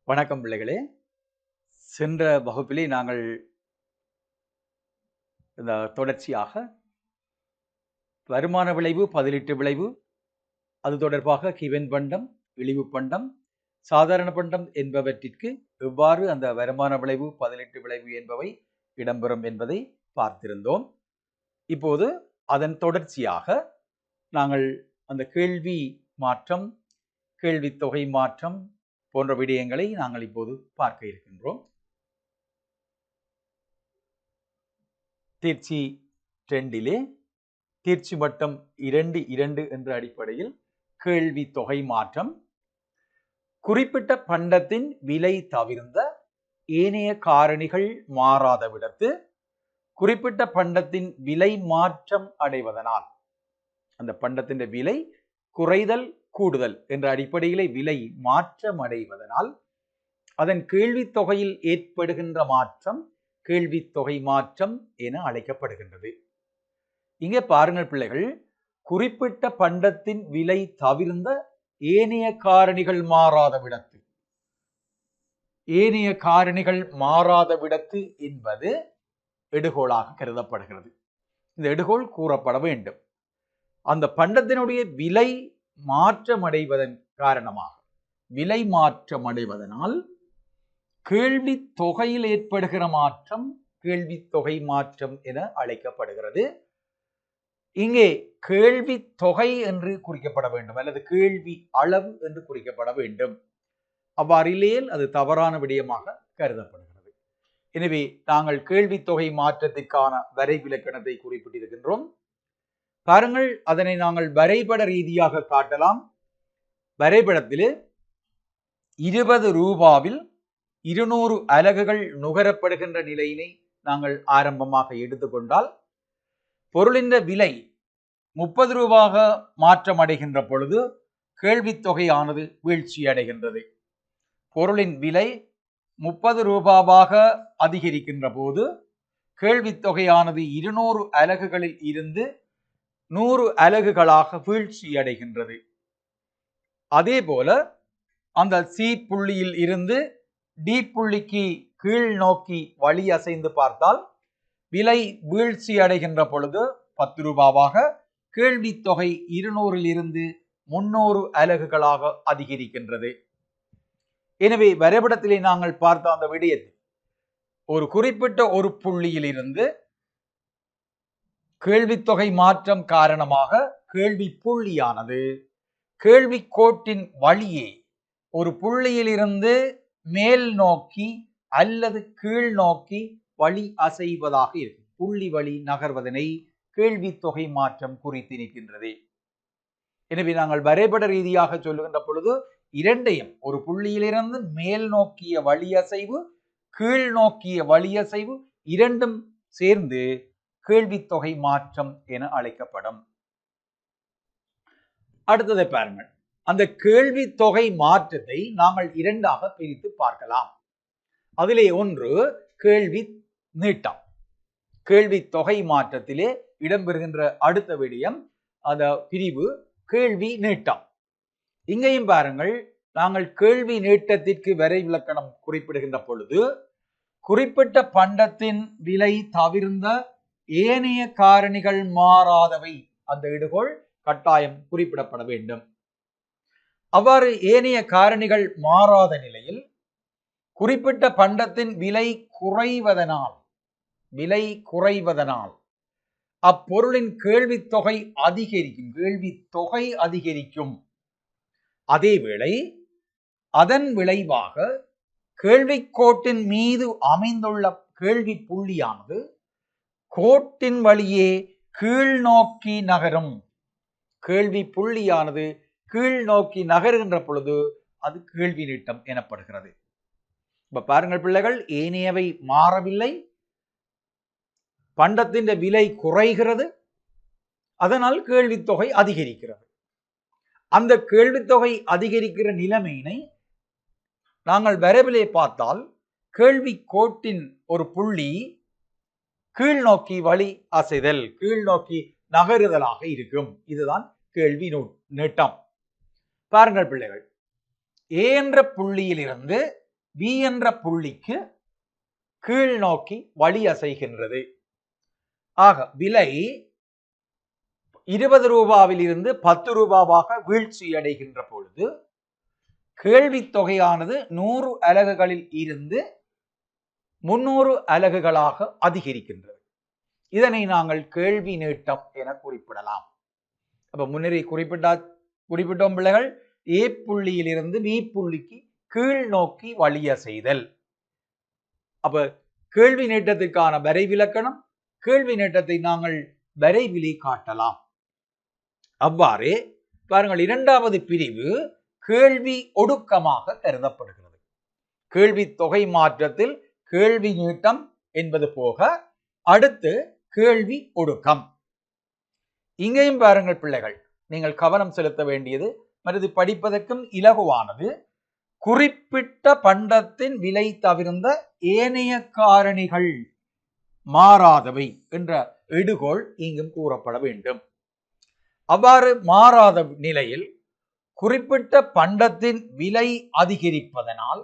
வணக்கம் பிள்ளைகளே. சென்ற வகுப்பிலே நாங்கள் இந்த தொடர்ச்சியாக வருமான விளைவு, பதிலீட்டு விளைவு, அது தொடர்பாக கிவென் பண்டம், இழிவு பண்டம், சாதாரண பண்டம் என்பவற்றிற்கு எவ்வாறு அந்த வருமான விளைவு, பதிலீட்டு விளைவு என்பவை இடம்பெறும் என்பதை பார்த்திருந்தோம். இப்போது அதன் தொடர்ச்சியாக நாங்கள் அந்த கேள்வி மாற்றம், கேள்வி தொகை மாற்றம் போன்ற விடயங்களை நாங்கள் இப்போது பார்க்க இருக்கின்றோம். தேர்ச்சி 2 தேர்ச்சி மட்டம் 2 என்ற அடிப்படையில் கேள்வி தொகை மாற்றம் குறிப்பிட்ட பண்டத்தின் விலை தவிர்ந்த ஏனைய காரணிகள் மாறாத விடத்து குறிப்பிட்ட பண்டத்தின் விலை மாற்றம் அடைவதனால் அந்த பண்டத்தின் விலை குறைதல் கூடுதல் என்ற அடிப்படையிலே விலை மாற்றம் அடைவதனால் அதன் கேள்வி தொகையில் ஏற்படுகின்ற மாற்றம் கேள்வி தொகை மாற்றம் என அழைக்கப்படுகின்றது. இங்கே பாருங்கள் பிள்ளைகள், குறிப்பிட்ட பண்டத்தின் விலை தவிர்ந்த ஏனைய காரணிகள் மாறாத விடத்து, ஏனைய காரணிகள் மாறாத விடத்து என்பது எடுகோளாக கருதப்படுகிறது. இந்த எடுகோள் கூறப்பட வேண்டும். அந்த பண்டத்தினுடைய விலை மாற்றமடைவதன் காரணமாக விலை மாற்றமடைவதனால் கேள்வி தொகையில் ஏற்படுகிற மாற்றம் கேள்வி தொகை மாற்றம் என அழைக்கப்படுகிறது. இங்கே கேள்வி தொகை என்று குறிக்கப்பட வேண்டும் அல்லது கேள்வி அளவு என்று குறிக்கப்பட வேண்டும். அவ்வாறு இல்லையேல் அது தவறான விடயமாக கருதப்படுகிறது. எனவே நாங்கள் கேள்வி தொகை மாற்றத்திற்கான வரைவிலக்கணத்தை குறிப்பிட்டிருக்கின்றோம். பாருங்கள், அதனை நாங்கள் வரைபட ரீதியாக காட்டலாம். வரைபடத்திலே 20 ரூபாவில் 200 அலகுகள் நுகரப்படுகின்ற நிலையினை நாங்கள் ஆரம்பமாக எடுத்துக்கொண்டால் பொருளின் விலை 30 ரூபாக மாற்றம் அடைகின்ற பொழுது கேள்வி தொகையானது வீழ்ச்சி அடைகின்றது. பொருளின் விலை 30 ரூபாவாக அதிகரிக்கின்ற போது கேள்வி தொகையானது 200 அலகுகளில் இருந்து 100 அலகுகளாக வீழ்ச்சி அடைகின்றது. அதே போல அந்த சி புள்ளியில் இருந்து டி புள்ளிக்கு கீழ் நோக்கி வழி அசைந்து பார்த்தால் விலை வீழ்ச்சி அடைகின்ற பொழுது 10 ரூபாவாக கேள்வி தொகை 200 இருந்து 300 அலகுகளாக அதிகரிக்கின்றது. எனவே வரைபடத்திலே நாங்கள் பார்த்த அந்த விடயத்தில் ஒரு குறிப்பிட்ட ஒரு புள்ளியில் இருந்து கேள்வி தொகை மாற்றம் காரணமாக கேள்வி புள்ளியானது கேள்வி கோட்டின் வழியே ஒரு புள்ளியில் இருந்து மேல் நோக்கி அல்லது கீழ் நோக்கி வழி அசைவதாக இருக்கும். புள்ளி வழி நகர்வதனை கேள்வி தொகை மாற்றம் குறித்து நிற்கின்றது. எனவே நாங்கள் வரைபட ரீதியாக சொல்லுகின்ற பொழுது இரண்டையும், ஒரு புள்ளியிலிருந்து மேல் நோக்கிய வழியசைவு, கீழ் நோக்கிய வழியசைவு, இரண்டும் சேர்ந்து கேள்வி தொகை மாற்றம் என அழைக்கப்படும். அடுத்ததை பாருங்கள். அந்த கேள்வி தொகை மாற்றத்தை நாங்கள் இரண்டாக பிரித்து பார்க்கலாம். அதிலே ஒன்று கேள்வி நீட்டம். கேள்வி தொகை மாற்றத்திலே இடம்பெறுகின்ற அடுத்த விடயம் அந்த பிரிவு கேள்வி நீட்டம். இங்கேயும் பாருங்கள், நாங்கள் கேள்வி நீட்டத்திற்கு வரைவிலக்கணம் குறிப்பிடுகின்ற பொழுது குறிப்பிட்ட பண்டத்தின் விலை தவிர்ந்த ஏனைய காரணிகள் மாறாதவை அந்த இடுகோள் கட்டாயம் குறிப்பிடப்பட வேண்டும். அவ்வாறு ஏனைய காரணிகள் மாறாத நிலையில் குறிப்பிட்ட பண்டத்தின் விலை குறைவதனால் அப்பொருளின் கேள்வி தொகை அதிகரிக்கும். அதேவேளை அதன் விளைவாக கேள்வி கோட்டின் மீது அமைந்துள்ள கேள்வி புள்ளியானது கோட்டின் வழியே கீழ் நோக்கி நகரும். கேள்வி புள்ளியானது கீழ் நோக்கி நகருகின்ற பொழுது அது கேள்வி நீட்டம் எனப்படுகிறது. இப்ப பாருங்கள் பிள்ளைகள், ஏனையவை மாறவில்லை, பண்டத்தின் விலை குறைகிறது, அதனால் கேள்வி தொகை அதிகரிக்கிறது. அந்த கேள்வி தொகை அதிகரிக்கிற நிலைமையினை நாங்கள் வரைவிலே பார்த்தால் கேள்வி கோட்டின் ஒரு புள்ளி கீழ் நோக்கி வழி அசைதல், கீழ் நோக்கி நகருதலாக இருக்கும். இதுதான் கேள்வி நீட்டம். பாருங்கள் பிள்ளைகள், ஏ என்ற புள்ளியில் இருந்து B என்ற புள்ளிக்கு கீழ் நோக்கி வழி அசைகின்றது. ஆக விலை 20 ரூபாவில் இருந்து 10 ரூபாவாக வீழ்ச்சி அடைகின்ற பொழுது கேள்வி தொகையானது 100 அலகுகளில் இருந்து 300 அலகுகளாக அதிகரிக்கின்றது. இதனை நாங்கள் கேள்வி நீட்டம் என குறிப்பிடலாம். அப்ப முன்னரே குறிப்பிட்டோம் பிள்ளைகள், A புள்ளியிலிருந்து B புள்ளிக்கு கீழ் நோக்கி வழிய செய்தல். அப்ப கேள்வி நீட்டத்திற்கான வரைவிலக்கணம், கேள்வி நீட்டத்தை நாங்கள் வரைவிலே காட்டலாம். அவ்வாறே பாருங்கள், இரண்டாவது பிரிவு கேள்வி ஒடுக்கமாக கருதப்படுகிறது. கேள்வி தொகை மாற்றத்தில் கேள்வி நீட்டம் என்பது போக அடுத்து கேள்வி ஒடுக்கம். இங்கேயும் பாருங்கள் பிள்ளைகள், நீங்கள் கவனம் செலுத்த வேண்டியது மற்றது படிப்பதற்கும் இலகுவானது, குறிப்பிட்ட பண்டத்தின் விலை தவிர்ந்த ஏனைய காரணிகள் மாறாதவை என்ற எடுகோள் இங்கும் கூறப்பட வேண்டும். அவ்வாறு மாறாத நிலையில் குறிப்பிட்ட பண்டத்தின் விலை அதிகரிப்பதனால்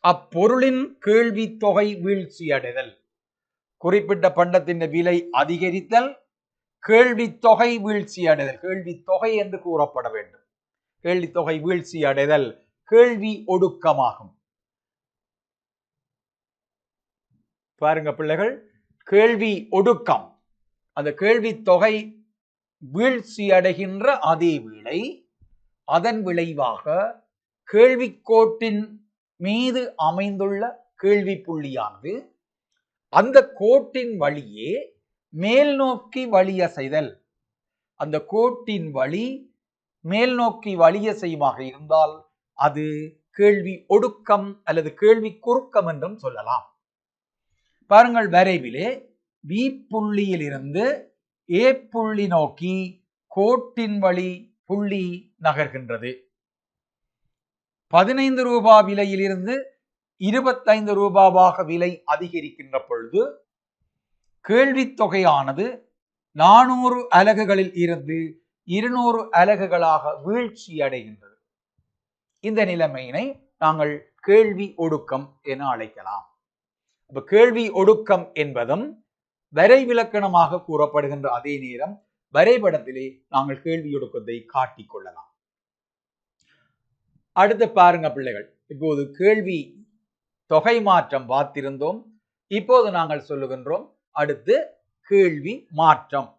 அப்பொருளின் கேள்வி தொகை வீழ்ச்சி அடைதல். குறிப்பிட்ட பண்டத்தின் விலை அதிகரித்தல், கேள்வி தொகை வீழ்ச்சி அடைதல், கேள்வி தொகை என்று கூறப்பட வேண்டும். கேள்வி தொகை வீழ்ச்சி அடைதல் கேள்வி ஒடுக்கமாகும். பாருங்க பிள்ளைகள், கேள்வி ஒடுக்கம், அந்த கேள்வி தொகை வீழ்ச்சி அடைகின்ற அதே வேளை அதன் விளைவாக கேள்விக்கோட்டின் மீது அமைந்துள்ள கேள்வி புள்ளியானது அந்த கோட்டின் வழியே மேல் நோக்கி வழிய செய்தல். அந்த கோட்டின் வழி மேல் நோக்கி வழிய செய்யுமாக இருந்தால் அது கேள்வி ஒடுக்கம் அல்லது கேள்வி குறுக்கம் என்றும் சொல்லலாம். பாருங்கள், வரைவிலே B புள்ளியில் இருந்து A புள்ளி நோக்கி கோட்டின் வழி புள்ளி நகர்கின்றது. 15 ரூபாய் விலையில் இருந்து 25 ரூபாவாக விலை அதிகரிக்கின்ற பொழுது கேள்வி தொகையானது 400 அலகுகளில் இருந்து 200 அலகுகளாக வீழ்ச்சி அடைகின்றது. இந்த நிலைமையினை நாங்கள் கேள்வி ஒடுக்கம் என அழைக்கலாம். அப்ப கேள்வி ஒடுக்கம் என்பதும் வரைவிலக்கணமாக கூறப்படுகின்ற அதே நேரம் வரைபடத்திலே நாங்கள் கேள்வி ஒடுக்கத்தை காட்டிக் கொள்ளலாம். அடுத்து பாருங்க பிள்ளைகள், இப்போது கேள்வி தொகை மாற்றம் பார்த்திருந்தோம். இப்போது நாங்கள் சொல்லுகின்றோம் அடுத்து கேள்வி மாற்றம்.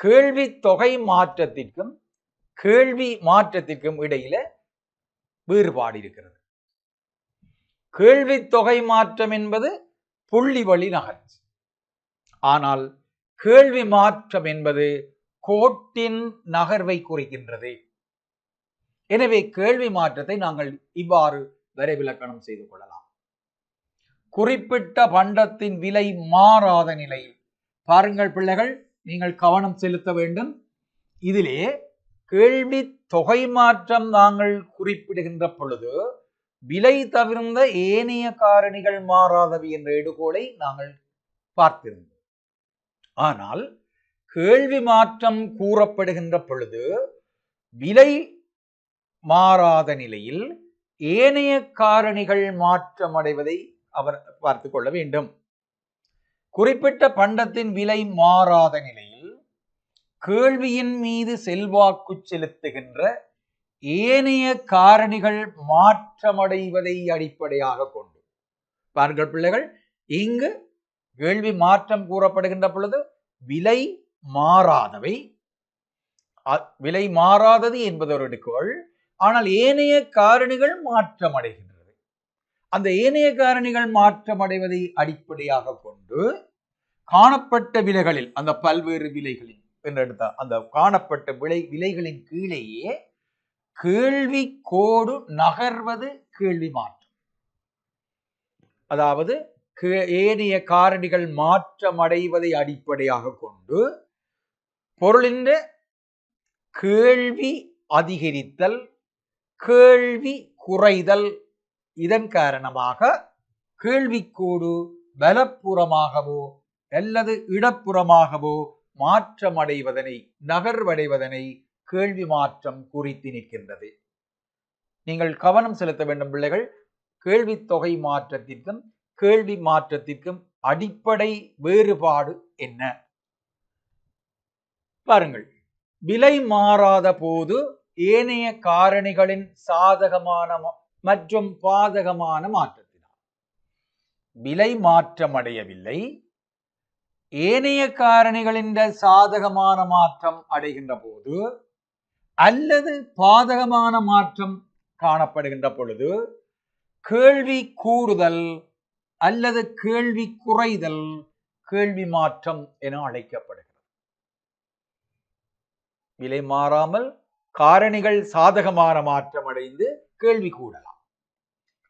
கேள்வி தொகை மாற்றத்திற்கும் கேள்வி மாற்றத்திற்கும் இடையில வேறுபாடு இருக்கிறது. கேள்வி தொகை மாற்றம் என்பது புள்ளி வழி நகர்ச்சி, ஆனால் கேள்வி மாற்றம் என்பது கோட்டின் நகர்வை குறிக்கின்றது. எனவே கேள்வி மாற்றத்தை நாங்கள் இவ்வாறு வரைவிலக்கணம் செய்து கொள்ளலாம். குறிப்பிட்ட பண்டத்தின் விலை மாறாத நிலையில், பாருங்கள் பிள்ளைகள், நீங்கள் கவனம் செலுத்த வேண்டும். இதிலே கேள்வி தொகை மாற்றம் நாங்கள் குறிப்பிடுகின்ற பொழுது விலை தவிர்ந்த ஏனைய காரணிகள் மாறாதவை என்ற எடுகோளை நாங்கள் பார்த்திருந்தோம். ஆனால் கேள்வி மாற்றம் கூறப்படுகின்ற பொழுது விலை மாறாத நிலையில் ஏனைய காரணிகள் மாற்றமடைவதை அவர் பார்த்து கொள்ள வேண்டும். குறிப்பிட்ட பண்டத்தின் விலை மாறாத நிலையில் கேள்வியின் மீது செல்வாக்கு செலுத்துகின்ற ஏனைய காரணிகள் மாற்றமடைவதை அடிப்படையாக கொண்டு, பாருங்கள் பிள்ளைகள், இங்கு கேள்வி மாற்றம் கூறப்படுகின்ற பொழுது விலை மாறாதவை, விலை மாறாதது என்பது ஒரு எடுக்கோள். ஆனால் ஏனைய காரணிகள் மாற்றமடைகின்றது. அந்த ஏனைய காரணிகள் மாற்றமடைவதை அடிப்படையாக கொண்டு காணப்பட்ட விலைகளில், அந்த பல்வேறு விலைகளில் என்று எடுத்தால் அந்த காணப்பட்ட விலைகளின் கீழேயே கேள்வி கோடு நகர்வது கேள்வி மாற்றம். அதாவது ஏனைய காரணிகள் மாற்றமடைவதை அடிப்படையாக கொண்டு பொருளின் கேள்வி அதிகரித்தல், கேள்வி குறைதல், இதன் காரணமாக கேள்விக்கோடு வலப்புறமாகவோ அல்லது இடப்புறமாகவோ மாற்றமடைவதனை, நகர்வடைவதனை கேள்வி மாற்றம் குறித்து நிற்கின்றது. நீங்கள் கவனம் செலுத்த வேண்டும் பிள்ளைகள். கேள்வி தொகை மாற்றத்திற்கும் கேள்வி மாற்றத்திற்கும் அடிப்படை வேறுபாடு என்ன? பாருங்கள், விலை மாறாத போது ஏனைய காரணிகளின் சாதகமான மற்றும் பாதகமான மாற்றத்தினால் விலை மாற்றமடையவில்லை, ஏனைய காரணிகளின் சாதகமான மாற்றம் அடைகின்ற போது அல்லது பாதகமான மாற்றம் காணப்படுகின்ற பொழுது கேள்வி கூடுதல் அல்லது கேள்வி குறைதல் கேள்வி மாற்றம் என அழைக்கப்படுகிறது. விலை மாறாமல் காரணிகள் சாதகமான மாற்றம் அடைந்து கேள்வி கூடலாம்,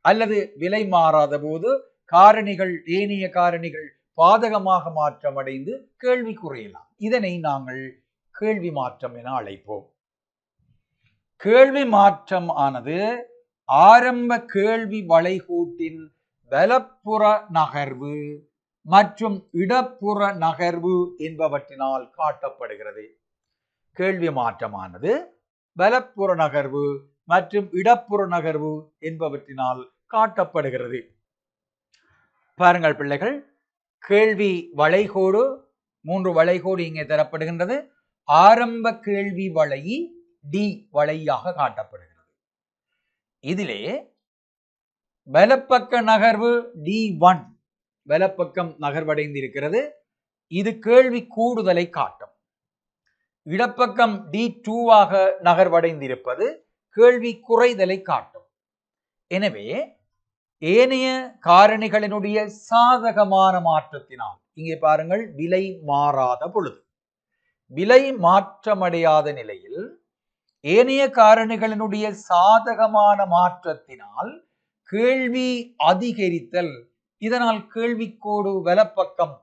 அல்லது விலை மாறாத போது காரணிகள் ஏனைய காரணிகள் பாதகமாக மாற்றம் அடைந்து கேள்வி குறையலாம். இதனை நாங்கள் கேள்வி மாற்றம் என அழைப்போம். கேள்வி மாற்றம் ஆனது ஆரம்ப கேள்வி வளைகூட்டின் வலப்புற நகர்வு மற்றும் இடப்புற நகர்வு என்பவற்றினால் காட்டப்படுகிறது. கேள்வி மாற்றமானது வலப்புற நகர்வு மற்றும் இடப்புற நகர்வு என்பவற்றினால் காட்டப்படுகிறது. பாருங்கள் பிள்ளைகள், கேள்வி வளைகோடு 3 வளைகோடு இங்கே தரப்படுகின்றது. ஆரம்ப கேள்வி வளை டி வளையாக காட்டப்படுகிறது. இதிலே வலப்பக்க நகர்வு D1 வலப்பக்கம் நகர்வடைந்து இருக்கிறது. இது கேள்வி கூடுதலை காட்டும். இடப்பக்கம் D2ஆக நகர்வடைந்திருப்பது கேள்வி குறைதலை காட்டும். எனவே ஏனைய காரணிகளினுடைய சாதகமான மாற்றத்தினால், இங்கே பாருங்கள், விலை மாறாத பொழுது, விலை மாற்றமடையாத நிலையில் ஏனைய காரணிகளினுடைய சாதகமான மாற்றத்தினால் கேள்வி அதிகரித்தல், இதனால் கேள்விக்கோடு வலப்பக்கம்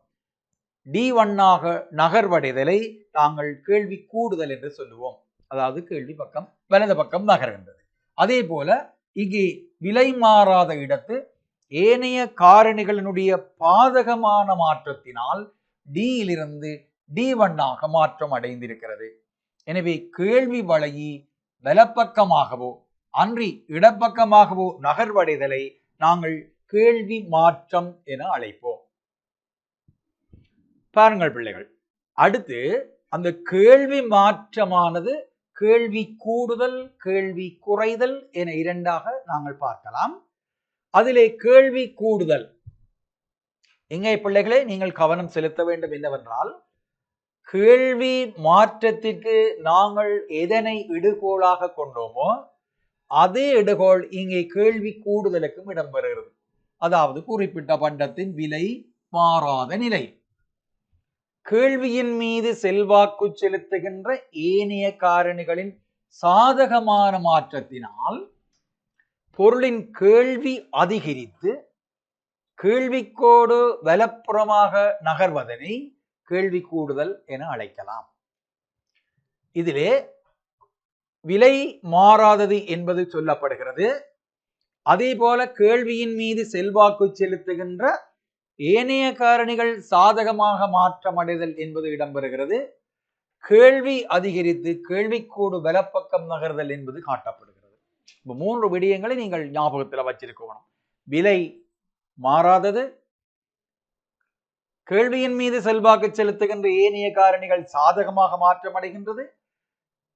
D1ஆக நகர்வடைதலை நாங்கள் கேள்வி கூடுதல் என்று சொல்லுவோம். அதாவது கேள்வி பக்கம் வலது பக்கம் நகர்கின்றது. அதே போல இங்கே விலை மாறாத இடத்து ஏனைய காரணிகளினுடைய பாதகமான மாற்றத்தினால் D-இலிருந்து D1ஆக மாற்றம் அடைந்திருக்கிறது. எனவே கேள்வி வளை வலப்பக்கமாகவோ அன்றி இடப்பக்கமாகவோ நகர்வடைதலை நாங்கள் கேள்வி மாற்றம் என அழைப்போம். பாருங்கள் பிள்ளைகள், அடுத்து அந்த கேள்வி மாற்றமானது கேள்வி கூடுதல் கேள்வி குறைதல் என இரண்டாக நாங்கள் பார்க்கலாம். அதிலே கேள்வி கூடுதல், இங்கே பிள்ளைகளே நீங்கள் கவனம் செலுத்த வேண்டும் என்னவென்றால், கேள்வி மாற்றத்திற்கு நாங்கள் எதனை இடுகோளாக கொண்டோமோ அதே இடுகோள் இங்கே கேள்வி கூடுதலுக்கும் இடம்பெறுகிறது. அதாவது குறிப்பிட்ட பண்டத்தின் விலை மாறாத நிலை, கேள்வியின் மீது செல்வாக்கு செலுத்துகின்ற ஏனைய காரணிகளின் சாதகமான மாற்றத்தினால் பொருளின் கேள்வி அதிகரித்து கேள்விக்கோடு வலப்புறமாக நகர்வதனை கேள்வி கூடுதல் என அழைக்கலாம். இதிலே விலை மாறாதது என்பது சொல்லப்படுகிறது. அதே போல கேள்வியின் மீது செல்வாக்கு செலுத்துகின்ற ஏனைய காரணிகள் சாதகமாக மாற்றமடைதல் என்பது இடம்பெறுகிறது. கேள்வி அதிகரித்து கேள்விக்கூடு வலப்பக்கம் நகர்தல் என்பது காட்டப்படுகிறது. இப்போ 3 விடயங்களை நீங்கள் ஞாபகத்தில் வச்சிருக்கணும். விலை மாறாதது, கேள்வியின் மீது செல்வாக்கு செலுத்துகின்ற ஏனைய காரணிகள் சாதகமாக மாற்றமடைகின்றது,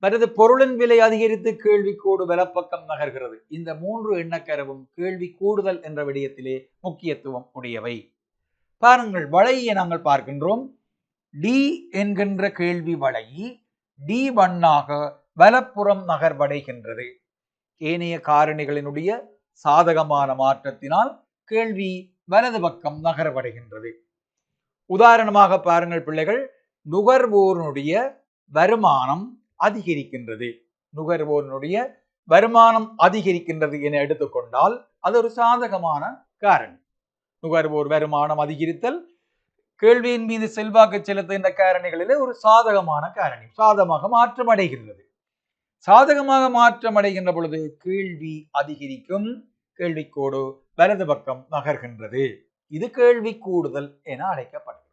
மற்றது பொருளின் விலை அதிகரித்து கேள்விக்கூடு வலப்பக்கம் நகர்கிறது. இந்த 3 எண்ணக்கருவும் கேள்வி கூடுதல் என்ற விடயத்திலே முக்கியத்துவம் உடையவை. பாருங்கள், வளையை நாங்கள் பார்க்கின்றோம். டி என்கின்ற கேள்வி வளை D1ஆக வலப்புறம் நகர்வடைகின்றது. ஏனைய காரணிகளினுடைய சாதகமான மாற்றத்தினால் கேள்வி வலது பக்கம் நகர்வடைகின்றது. உதாரணமாக பாருங்கள் பிள்ளைகள், நுகர்வோருடைய வருமானம் அதிகரிக்கின்றது. நுகர்வோருடைய வருமானம் அதிகரிக்கின்றது என எடுத்துக்கொண்டால் அது ஒரு சாதகமான காரணி. நுகர்வோர் வருமானம் அதிகரித்தல் கேள்வியின் மீது செல்வாக்கு செலுத்துகின்ற காரணிகளிலே ஒரு சாதகமான காரணி, சாதகமாக மாற்றம் அடைகின்றது. சாதகமாக மாற்றம் அடைகின்ற பொழுது கேள்வி அதிகரிக்கும், கேள்விக்கோடு வலது பக்கம் நகர்கின்றது. இது கேள்வி கூடுதல் என அழைக்கப்படுகிறது.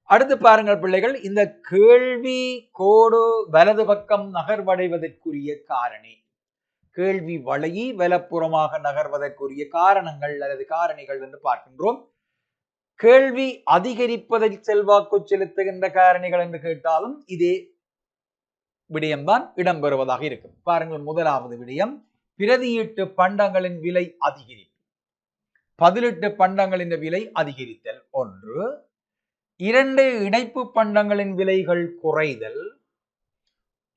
அடுத்து பாருங்கள் பிள்ளைகள், இந்த கேள்வி கோடு வலது பக்கம் நகர்வடைவதற்குரிய காரணி, கேள்வி வளையி வலப்புறமாக நகர்வதற்குரிய காரணங்கள் அல்லது காரணிகள் என்று பார்க்கின்றோம். கேள்வி அதிகரிப்பதில் செல்வாக்கு செலுத்துகின்ற காரணிகள் என்று கேட்டாலும் இதே விடயம்தான் இடம்பெறுவதாக இருக்கும். பாருங்கள், முதலாவது விடயம் பிரதியீட்டு பண்டங்களின் விலை அதிகரிப்பு. பதிலீட்டு பண்டங்களின் விலை அதிகரித்தல் ஒன்று. 2 இணைப்பு பண்டங்களின் விலைகள் குறைதல்.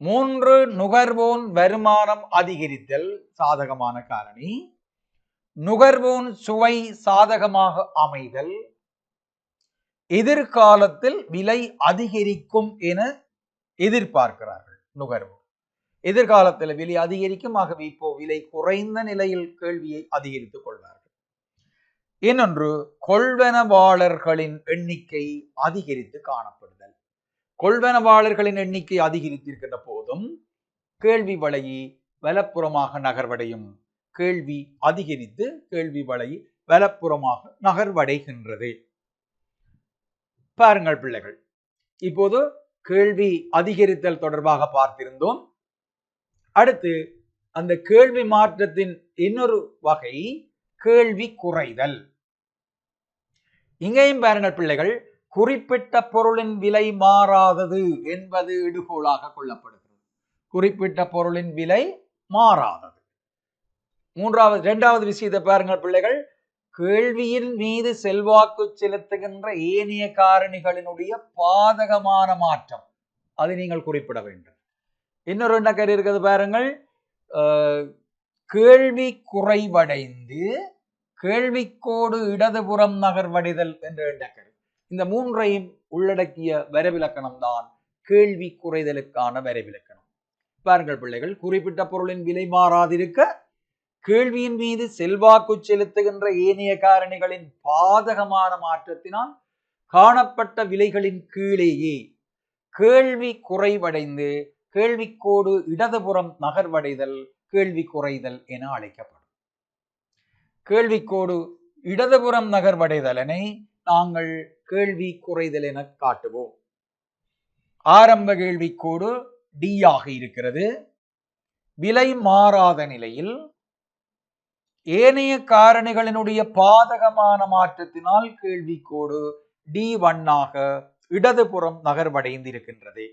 3 நுகர்வோன் வருமானம் அதிகரித்தல் சாதகமான காரணி. நுகர்வோன் சுவை சாதகமாக அமைதல். எதிர்காலத்தில் விலை அதிகரிக்கும் என எதிர்பார்க்கிறார்கள் நுகர்வோர். எதிர்காலத்தில் விலை அதிகரிக்கும், ஆகவே இப்போ விலை குறைந்த நிலையில் கேள்வியை அதிகரித்துக் கொள்வார்கள். இன்னொன்று, கொள்வனவாளர்களின் எண்ணிக்கை அதிகரித்து காணப்படுதல். கொள்வனவாளர்களின் எண்ணிக்கை அதிகரித்திருக்கின்ற போதும் கேள்வி வளையி வலப்புறமாக நகர்வடையும். கேள்வி அதிகரித்து கேள்வி வளையி வலப்புறமாக நகர்வடைகின்றது. பாருங்கள் பிள்ளைகள், இப்போது கேள்வி அதிகரித்தல் தொடர்பாக பார்த்திருந்தோம். அடுத்து அந்த கேள்வி மாற்றத்தின் இன்னொரு வகை கேள்வி குறைதல். இங்கேயும் பாருங்கள் பிள்ளைகள், குறிப்பிட்ட பொருளின் விலை மாறாதது என்பது இடுகோளாக கொள்ளப்படுகிறது. குறிப்பிட்ட பொருளின் விலை மாறாதது. இரண்டாவது விஷயத்தை பாருங்கள் பிள்ளைகள், கேள்வியின் மீது செல்வாக்கு செலுத்துகின்ற ஏனைய காரணிகளினுடைய பாதகமான மாற்றம், அதை நீங்கள் குறிப்பிட வேண்டும். இன்னொரு என்ன கரு இருக்கிறது பாருங்கள், கேள்வி குறைவடைந்து கேள்விக்கோடு இடதுபுறம் நகர்வடைதல் என்ற எண்ணக்கரு. இந்த மூன்றையும் உள்ளடக்கிய வரைவிலக்கணம் தான் கேள்வி குறைதலுக்கான வரைவிலக்கணம். பாருங்கள் பிள்ளைகள், குறிப்பிட்ட பொருளின் விலை மாறாதிருக்க கேள்வியின் மீது செல்வாக்கு செலுத்துகின்ற ஏனைய காரணிகளின் பாதகமான மாற்றத்தினால் காணப்பட்ட விலைகளின் கீழேயே கேள்வி குறைவடைந்து கேள்விக்கோடு இடதுபுறம் நகர்வடைதல் கேள்வி குறைதல் என அழைக்கப்படும். கேள்விக்கோடு இடதுபுறம் நகர்வடைதலனை நாங்கள் கேள்வி குறைதல் என காட்டுவோம். ஆரம்ப கேள்விக்கோடு டி ஆக இருக்கிறது. விலை மாறாத நிலையில் ஏனைய காரணிகளினுடைய பாதகமான மாற்றத்தினால் கேள்விக்கோடு D1 ஆக இடதுபுறம் நகர்வடைந்திருக்கின்றது.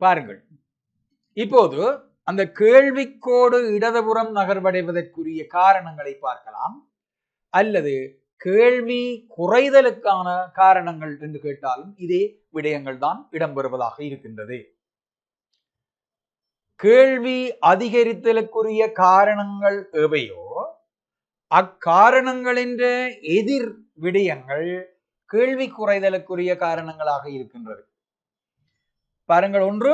பாருங்கள், இப்போது அந்த கேள்விக்கோடு இடதுபுறம் நகர்வடைவதற்குரிய காரணங்களை பார்க்கலாம். அல்லது கேள்வி குறைதலுக்கான காரணங்கள் என்று கேட்டாலும் இதே விடயங்கள் தான் இடம்பெறுவதாக இருக்கின்றது. கேள்வி அதிகரித்தலுக்குரிய காரணங்கள் எவையோ அக்காரணங்களின் எதிர் விடயங்கள் கேள்வி குறைதலுக்குரிய காரணங்களாக இருக்கின்றது. பாருங்கள், ஒன்று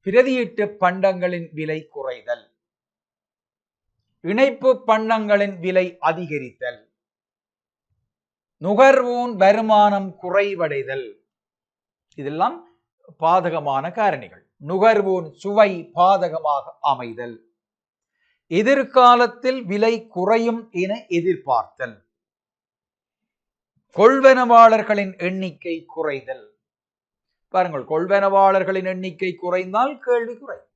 பிரதியீட்டு பண்டங்களின் விலை குறைதல், இணைப்பு பண்டங்களின் விலை அதிகரித்தல், நுகர்வோன் வருமானம் குறைவடைதல், இதெல்லாம் பாதகமான காரணிகள். நுகர்வோன் சுவை பாதகமாக அமைதல், எதிர்காலத்தில் விலை குறையும் என எதிர்பார்த்தல், கொள்வனவாளர்களின் எண்ணிக்கை குறைதல். பாருங்கள், கொள்வனவாளர்களின் எண்ணிக்கை குறைந்தால் கேள்வி குறையும்.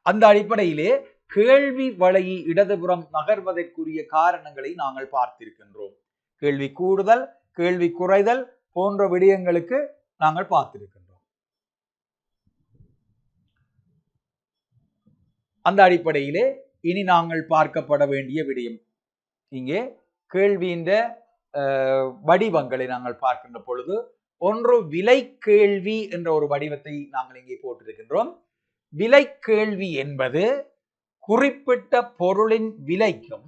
அந்த அடிப்படையிலே கேள்வி வளையி இடதுபுறம் நகர்வதற்குரிய காரணங்களை நாங்கள் பார்த்திருக்கின்றோம். கேள்வி கூடுதல், கேள்வி குறைதல் போன்ற விடயங்களுக்கு நாங்கள் பார்த்திருக்கின்றோம். அந்த அடிப்படையிலே இனி நாங்கள் பார்க்கப்பட வேண்டிய விடயம், இங்கே கேள்வியின் வடிவங்களை நாங்கள் பார்க்கின்ற பொழுது, ஒன்று விலை கேள்வி என்ற ஒரு வடிவத்தை நாங்கள் இங்கே போட்டிருக்கின்றோம். விலை கேள்வி என்பது குறிப்பிட்ட பொருளின் விலைக்கும்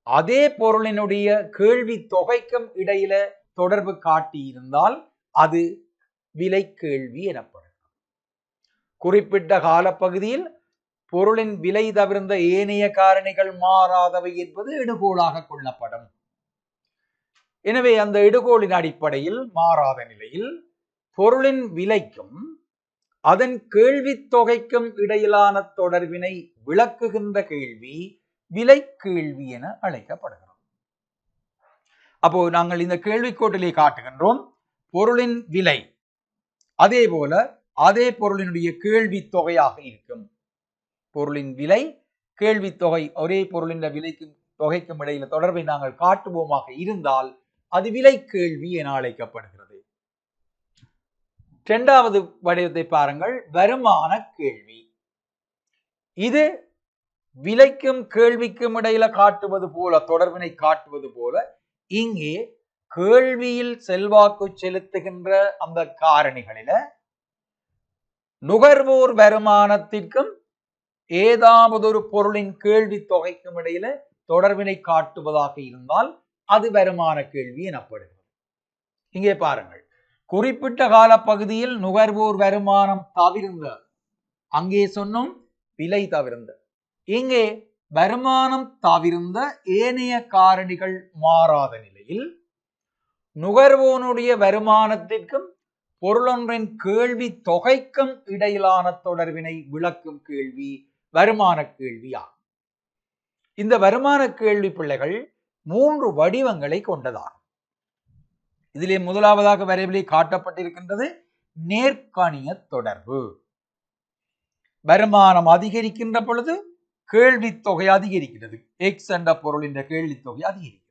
அதே பொருளினுடைய கேள்வி தொகைக்கும் இடையில தொடர்பு காட்டியிருந்தால் அது விலை கேள்வி எனப்படும். குறிப்பிட்ட காலப்பகுதியில் பொருளின் விலை தவிர்ந்த ஏனைய காரணிகள் மாறாதவை என்பது இடுகோளாக கொள்ளப்படும். எனவே அந்த இடுகோளின் அடிப்படையில் மாறாத நிலையில் பொருளின் விலைக்கும் அதன் கேள்வி தொகைக்கும் இடையிலான தொடர்பினை விளக்குகின்ற கேள்வி விலை கேள்வி என அழைக்கப்படுகிறது. அப்போ நாங்கள் இந்த கேள்விக்கோட்டிலே காட்டுகின்றோம் பொருளின் விலை, அதே போல அதே பொருளினுடைய கேள்வி தொகையாக இருக்கும். பொருளின் விலை கேள்வி தொகை ஒரே பொருளின் விலைக்கும் தொகைக்கும் இடையில தொடர்பை நாங்கள் காட்டுவோமாக இருந்தால் அது விலை கேள்வி என அழைக்கப்படுகிறது. இரண்டாவது வடிவத்தை பாருங்கள், வருமான கேள்வி. இது விலைக்கும் கேள்விக்கும் இடையில காட்டுவது போல, தொடர்பினை காட்டுவது போல, இங்கே கேள்வியில் செல்வாக்கு செலுத்துகின்ற அந்த காரணிகளில நுகர்வோர் வருமானத்திற்கும் ஏதாவது ஒரு பொருளின் கேள்வி தொகைக்கும் இடையில தொடர்பினை காட்டுவதாக இருந்தால் அது வருமான கேள்வி எனப்படுகிறது. இங்கே பாருங்கள், குறிப்பிட்ட காலப்பகுதியில் நுகர்வோர் வருமானம் தவிர்ந்த, அங்கே சொன்னோம் விலை தவிர்ந்த, இங்கே வருமானம் தவிர்ந்த ஏனைய காரணிகள் மாறாத நிலையில் நுகர்வோனுடைய வருமானத்திற்கும் பொருளொன்றின் கேள்வி தொகைக்கும் இடையிலான தொடர்பினை விளக்கும் கேள்வி வருமான கேள்வியாகும். இந்த வருமான கேள்வி பிள்ளைகள் 3 வடிவங்களை கொண்டதாகும். இதிலே முதலாவதாக வரைவிலே காட்டப்பட்டிருக்கின்றது நேர்கணிய தொடர்பு. வருமானம் அதிகரிக்கின்ற பொழுது கேள்வி தொகை அதிகரிக்கிறது. எக்ஸ் என்ற பொருளின் கேள்வி தொகை அதிகரிக்கிறது.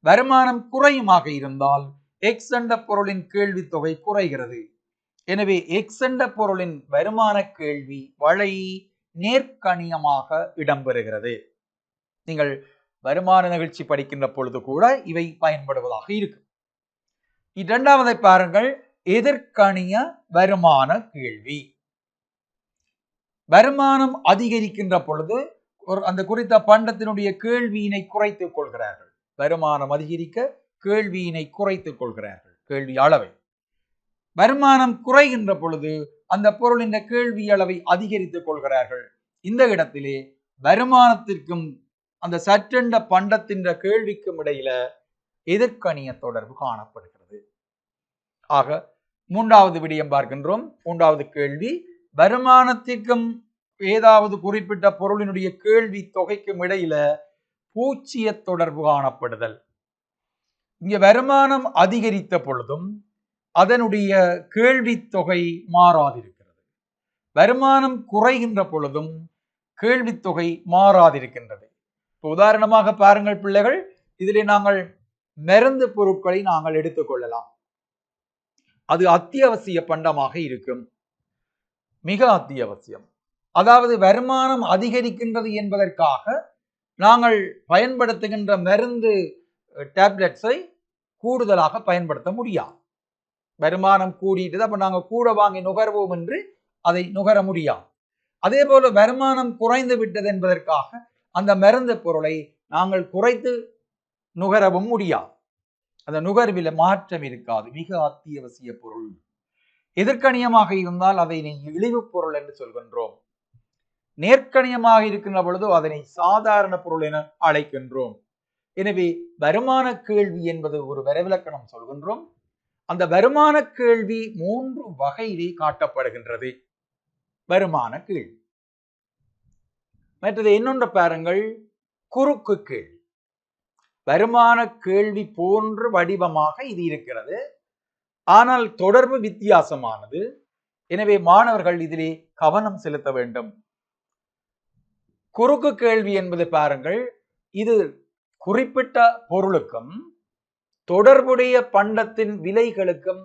வருமானம் குறையுமாக இருந்தால் எக்ஸ் என்ற பொருளின் கேள்வி தொகை குறைகிறது. எனவே எக்ஸ் என்ற பொருளின் வருமான கேள்வி வழி நேர்கணியமாக இடம்பெறுகிறது. நீங்கள் வருமான நிகழ்ச்சி படிக்கின்ற பொழுது கூட இவை பயன்படுவதாக இருக்கும். இரண்டாவதை பாருங்கள், எதிர்கணிய வருமான கேள்வி. வருமானம் அதிகரிக்கின்ற பொழுது அந்த குறித்த பண்டத்தினுடைய கேள்வியினை குறைத்துக் கொள்கிறார்கள். வருமானம் அதிகரிக்க கேள்வியினை குறைத்துக் கொள்கிறார்கள், கேள்வி அளவை. வருமானம் குறைகின்ற பொழுது அந்த பொருளின் கேள்வி அளவை அதிகரித்துக் கொள்கிறார்கள். இந்த இடத்திலே வருமானத்திற்கும் அந்த சற்றெண்ட பண்டத்தின் கேள்விக்கும் இடையில எதிர்கணிய தொடர்பு காணப்படுகிறது. ஆக மூன்றாவது விடயம் பார்க்கின்றோம். மூன்றாவது கேள்வி, வருமானத்திற்கும் ஏதாவது குறிப்பிட்ட பொருளினுடைய கேள்வி தொகைக்கும் இடையில பூச்சிய தொடர்பு காணப்படுதல். இங்க வருமானம் அதிகரித்த பொழுதும் அதனுடைய கேள்வி தொகை மாறாதிருக்கிறது. வருமானம் குறைகின்ற பொழுதும் கேள்வி தொகை மாறாதிருக்கின்றது. உதாரணமாக பாருங்கள் பிள்ளைகள், இதிலே நாங்கள் மருந்து பொருட்களை நாங்கள் எடுத்துக்கொள்ளலாம். அது அத்தியாவசிய பண்டமாக இருக்கும், மிக அத்தியாவசியம். அதாவது வருமானம் அதிகரிக்கின்றது என்பதற்காக நாங்கள் பயன்படுத்துகின்ற மருந்து டேப்லெட்ஸை கூடுதலாக பயன்படுத்த முடியாது. வருமானம் கூடிட்டு அப்ப நாங்கள் கூட வாங்கி நுகர்வோம் என்று அதை நுகர முடியாது. அதே போல வருமானம் குறைந்து விட்டது என்பதற்காக அந்த மருந்து பொருளை நாங்கள் குறைத்து நுகரவும் முடியாது. அந்த நுகர்வில் மாற்றம் இருக்காது, மிக அத்தியாவசிய பொருள். எதிர்கணியமாக இருந்தால் அதை இழிவு பொருள் என்று சொல்கின்றோம். நேர்கணியமாக இருக்கின்ற பொழுது அதனை சாதாரண பொருள் என அழைக்கின்றோம். எனவே வருமான கேள்வி என்பது ஒரு வரைவிலக்கணம் சொல்கின்றோம். அந்த வருமான கேள்வி 3 வகையிலே காட்டப்படுகின்றது. வருமான கேள்வி. மற்றது இன்னொன்று பாருங்கள், குறுக்கு கேள்வி. வருமான கேள்வி போன்ற வடிவமாக இது இருக்கிறது, ஆனால் தொடர்பு வித்தியாசமானது. எனவே மாணவர்கள் இதிலே கவனம் செலுத்த வேண்டும். குறுக்கு கேள்வி என்பது பாருங்கள், இது குறிப்பிட்ட பொருளுக்கும் தொடர்புடைய பண்டத்தின் விலைகளுக்கும்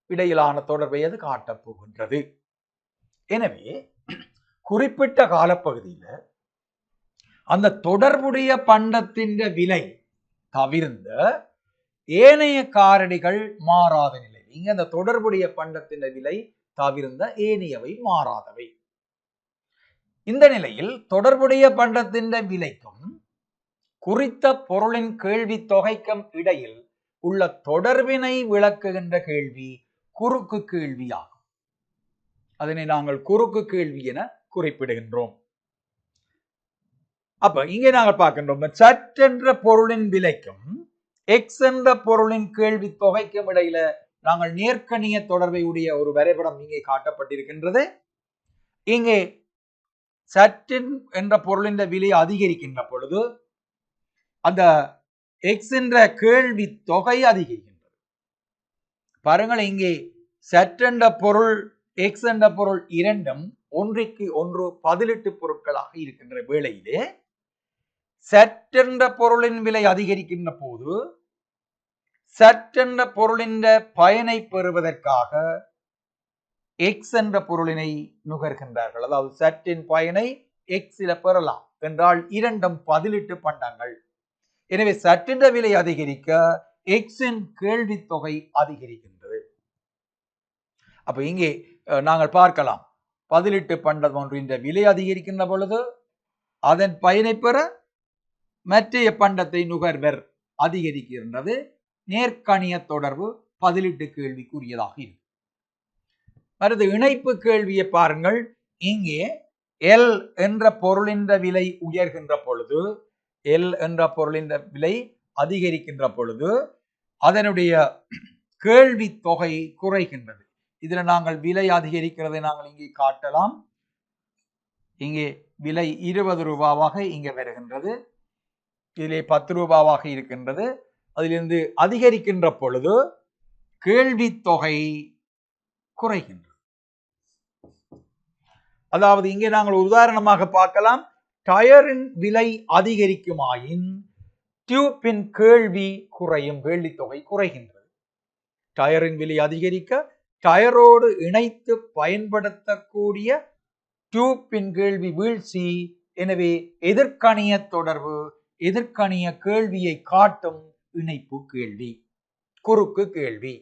இடையிலான தொடர்பை அது காட்டப் போகின்றது. எனவே குறிப்பிட்ட காலப்பகுதியில அந்த தொடர்புடைய பண்டத்தின் விலை தவிர்ந்த ஏனைய காரணிகள் மாறாத நிலை. இங்க அந்த தொடர்புடைய பண்டத்தின் விலை தவிர்ந்த ஏனையவை மாறாதவை. இந்த நிலையில் தொடர்புடைய பண்டத்தின் விலைக்கும் குறித்த பொருளின் கேள்வி தொகைக்கும் இடையில் உள்ள தொடர்பினை விளக்குகின்ற கேள்வி குறுக்கு கேள்வியாகும். அதனை நாங்கள் குறுக்கு கேள்வி என குறிப்பிடுகின்றோம். அப்ப இங்கே நாங்கள் பார்க்கின்றோம், சற்றென்ற பொருளின் விலைக்கும் எக்ஸ் என்ற பொருளின் கேள்வி தொகைக்கும் இடையில நாங்கள் நேர்கணிய தொடர்பை உடைய ஒரு வரைபடம் இங்கே காட்டப்பட்டிருக்கின்றது. இங்கே சற்றின் என்ற பொருளின் விலை அதிகரிக்கின்ற பொழுது அந்த எக்ஸ் என்ற கேள்வி தொகை அதிகரிக்கின்றது. பாருங்கள், இங்கே சற்றென்ற பொருள் எக்ஸ் என்ற பொருள் இரண்டும் ஒன்றிற்கு ஒன்று பதிலீட்டு பொருட்களாக இருக்கின்ற வேளையிலே சற்றென்ற பொருளின் விலை அதிகரிக்கின்ற போது சற்றென்ற பொருளின் பயனை பெறுவதற்காக எக்ஸ் என்ற பொருளினை நுகர்கின்றார்கள். அதாவது சற்றின் பயனை எக்ஸில பெறலாம் என்றால் இரண்டும் பதிலீட்டு பண்டங்கள். எனவே சற்றின் விலை அதிகரிக்க எக்ஸின் கேள்வி தொகை அதிகரிக்கின்றது. அப்ப இங்கே நாங்கள் பார்க்கலாம், பதிலீட்டு பண்டம் ஒன்றின் விலை அதிகரிக்கின்ற பொழுது அதன் பயனை பெற மற்றைய பண்டத்தை நுகர்வர் அதிகரிக்கின்றது. நேர்கணிய தொடர்பு பதிலீட்டு கேள்விக்குரியதாக இருக்கும். அடுத்து இணைப்பு கேள்வியை பாருங்கள். இங்கே எல் என்ற பொருளின் விலை உயர்கின்ற பொழுது, எல் என்ற பொருளின் விலை அதிகரிக்கின்ற பொழுது அதனுடைய கேள்வி தொகை குறைகின்றது. இதுல நாங்கள் விலை அதிகரிக்கிறதை நாங்கள் இங்கே காட்டலாம். இங்கே விலை 20 ரூபாவாக இங்கே வருகின்றது, இதிலே 10 ரூபாவாக இருக்கின்றது. அதிலிருந்து அதிகரிக்கின்ற பொழுது கேள்வி தொகை குறைகின்றது. அதாவது இங்கே நாங்கள் உதாரணமாக பார்க்கலாம், டயரின் விலை அதிகரிக்குமாயின் டியூப்பின் கேள்வி குறையும், கேள்வி தொகை குறைகின்றது. டயரின் விலை அதிகரிக்க டயரோடு இணைத்து பயன்படுத்தக்கூடிய டியூப்பின் கேள்வி வீழ்ச்சி. எனவே எதிர்கணிய தொடர்பு, எதிர்கணிய கேள்வியை காட்டும் இணைப்பு கேள்வி, குறுக்கு கேள்வி.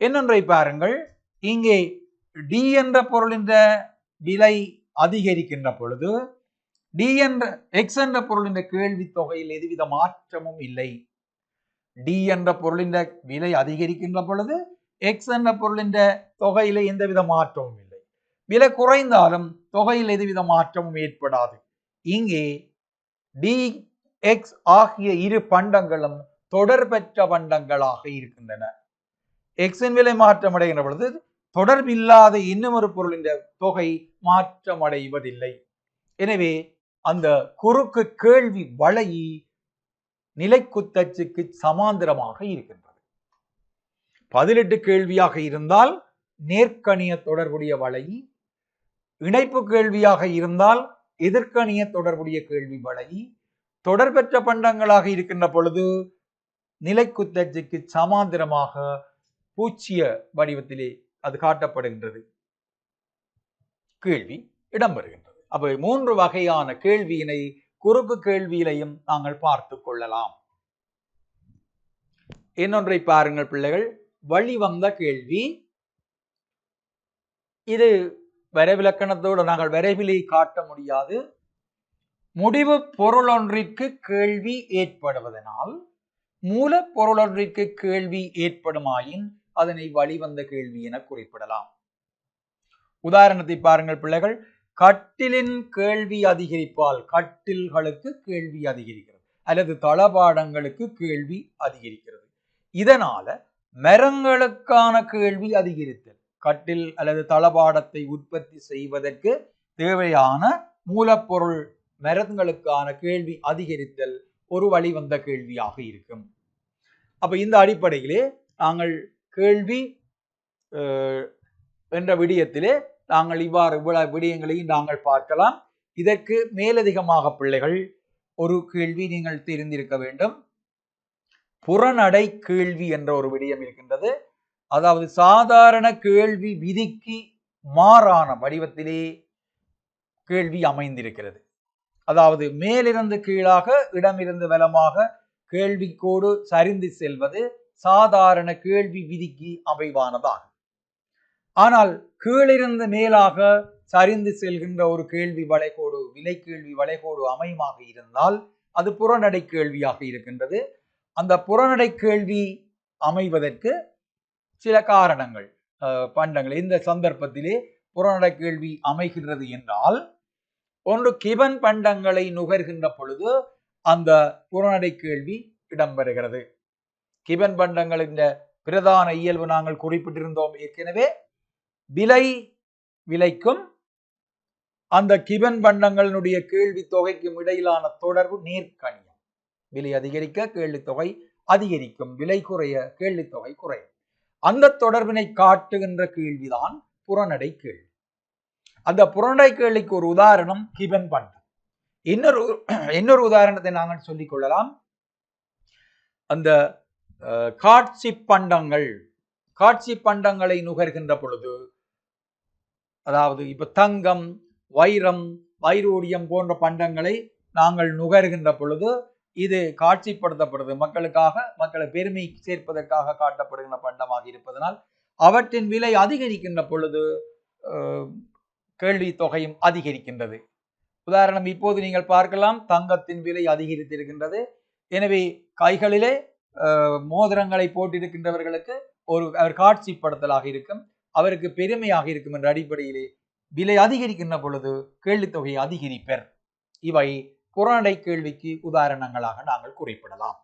என்னொன்றை பாருங்கள், இங்கே டி என்ற பொருளின் விலை அதிகரிக்கின்ற பொழுது டி என்ற எக்ஸ் என்ற பொருளின் கேள்வி தொகையில் எதுவித மாற்றமும் இல்லை. டி என்ற பொருளின் விலை அதிகரிக்கின்ற பொழுது எக்ஸ் என்ற பொருளின் தொகையில எந்தவித மாற்றமும் இல்லை. விலை குறைந்தாலும் தொகையில் எதுவித மாற்றமும் ஏற்படாது. இங்கே டி எக்ஸ் ஆகிய இரு பண்டங்களும் தொடர்பற்ற பண்டங்களாக இருக்கின்றன. எக்ஸின் விலை மாற்றம் அடைகின்ற பொழுது தொடர்பில்லாத இன்னும் ஒரு பொருளின் தொகை மாற்றமடைவதில்லை. எனவே அந்த குறுக்கு கேள்வி வளை நிலைக்குத்தச்சுக்கு சமாந்தரமாக இருக்கின்றது. பதிலீட்டு கேள்வியாக இருந்தால் நேர்கணிய தொடர்புடைய வளை, இணைப்பு கேள்வியாக இருந்தால் எதிர்கணிய தொடர்புடைய கேள்வி வளை, தொடர்பற்ற பண்டங்களாக இருக்கின்ற பொழுது நிலைக்குத்தச்சுக்கு சமாந்தரமாக பூச்சிய வடிவத்திலே அது காட்டப்படுகின்றது, கேள்வி இடம்பெறுகின்றது. அப்ப 3 வகையான கேள்வியினை குறுக்கு கேள்வியிலையும் நாங்கள் பார்த்து கொள்ளலாம். இன்னொன்றை பாருங்கள் பிள்ளைகள், வழிவந்த கேள்வி. இது வரைவிலக்கணத்தோடு நாங்கள் விரைவிலே காட்ட முடியாது. முடிவு பொருளொன்றிற்கு கேள்வி ஏற்படுவதனால் மூல பொருளொன்றிற்கு கேள்வி ஏற்படுமாயின் அதனை வழிவந்த கேள்வி என குறிப்பிடலாம். உதாரணத்தை பாருங்கள் பிள்ளைகள், கட்டிலின் கேள்வி அதிகரிப்பால் கட்டில்களுக்கு கேள்வி அதிகரிக்கிறது, அல்லது தளபாடங்களுக்கு கேள்வி அதிகரிக்கிறது. இதனால மரங்களுக்கான கேள்வி அதிகரித்தல், கட்டில் அல்லது தளபாடத்தை உற்பத்தி செய்வதற்கு தேவையான மூலப்பொருள் மரங்களுக்கான கேள்வி அதிகரித்தல் ஒரு வழிவந்த கேள்வியாக இருக்கும். அப்ப இந்த அடிப்படையிலே நாங்கள் கேள்வி என்ற விடயத்திலே நாங்கள் இவ்வாறு விடயங்களையும் நாங்கள் பார்க்கலாம். இதற்கு மேலதிகமாக பிள்ளைகள் ஒரு கேள்வி நீங்கள் தெரிந்திருக்க வேண்டும். புறநடை கேள்வி என்ற ஒரு விடயம் இருக்கின்றது. அதாவது சாதாரண கேள்வி விதிக்கு மாறான வடிவத்திலே கேள்வி அமைந்திருக்கிறது. அதாவது மேலிருந்து கீழாக இடமிருந்து வலமாக கேள்விக்கோடு சரிந்து செல்வது சாதாரண கேள்வி விதிக்கு அமைவானதாகும். ஆனால் கீழிருந்து மேலாக சரிந்து செல்கின்ற ஒரு கேள்வி வளைகோடு, விலை கேள்வி வளைகோடு அமையமாக இருந்தால் அது புறநடை கேள்வியாக இருக்கின்றது. அந்த புறநடை கேள்வி அமைவதற்கு சில காரணங்கள் பண்டங்கள். இந்த சந்தர்ப்பத்திலே புறநடை கேள்வி அமைகின்றது என்றால், ஒன்று கிபன் பண்டங்களை நுகர்கின்ற பொழுது அந்த புறநடை கேள்வி இடம்பெறுகிறது. கிபன் பண்டங்களின் பிரதான இயல்பு நாங்கள் குறிப்பிட்டிருந்தோம் ஏற்கனவே. விலைக்கும் அந்த கிபன் பண்டங்களினுடைய கேள்வி தொகைக்கும் இடையிலான தொடர்பு நேர்கணியம். விலை அதிகரிக்க கேள்வி தொகை அதிகரிக்கும், விலை குறைய கேள்வி தொகை குறையும். அந்த தொடர்பினை காட்டுகின்ற கேள்விதான் புறநடை கேள்வி. அந்த புறநடை கேள்விக்கு ஒரு உதாரணம் கிபன் பண்டம். இன்னொரு உதாரணத்தை நாங்கள் சொல்லிக் கொள்ளலாம். அந்த காட்சி பண்டங்களை நுகர்கின்ற பொழுது, அதாவது இப்ப தங்கம், வைரம், வைரூரியம் போன்ற பண்டங்களை நாங்கள் நுகர்கின்ற பொழுது இது காட்சிப்படுத்தப்படுது, மக்களை பெருமை சேர்ப்பதற்காக காட்டப்படுகின்ற பண்டமாக இருப்பதனால் அவற்றின் விலை அதிகரிக்கின்ற பொழுது கேள்வி தொகையும் அதிகரிக்கின்றது. உதாரணம், இப்போது நீங்கள் பார்க்கலாம், தங்கத்தின் விலை அதிகரித்திருக்கின்றது. எனவே கைகளிலே மோதிரங்களை போட்டிருக்கின்றவர்களுக்கு அவர் காட்சிப்படுத்தலாக இருக்கும், அவருக்கு பெருமையாக இருக்கும் என்ற அடிப்படையிலே விலை அதிகரிக்கின்ற பொழுது கேள்வி தொகையை அதிகரிப்பர். இவை புறநடை கேள்விக்கு உதாரணங்களாக நாங்கள் குறிப்பிடலாம்.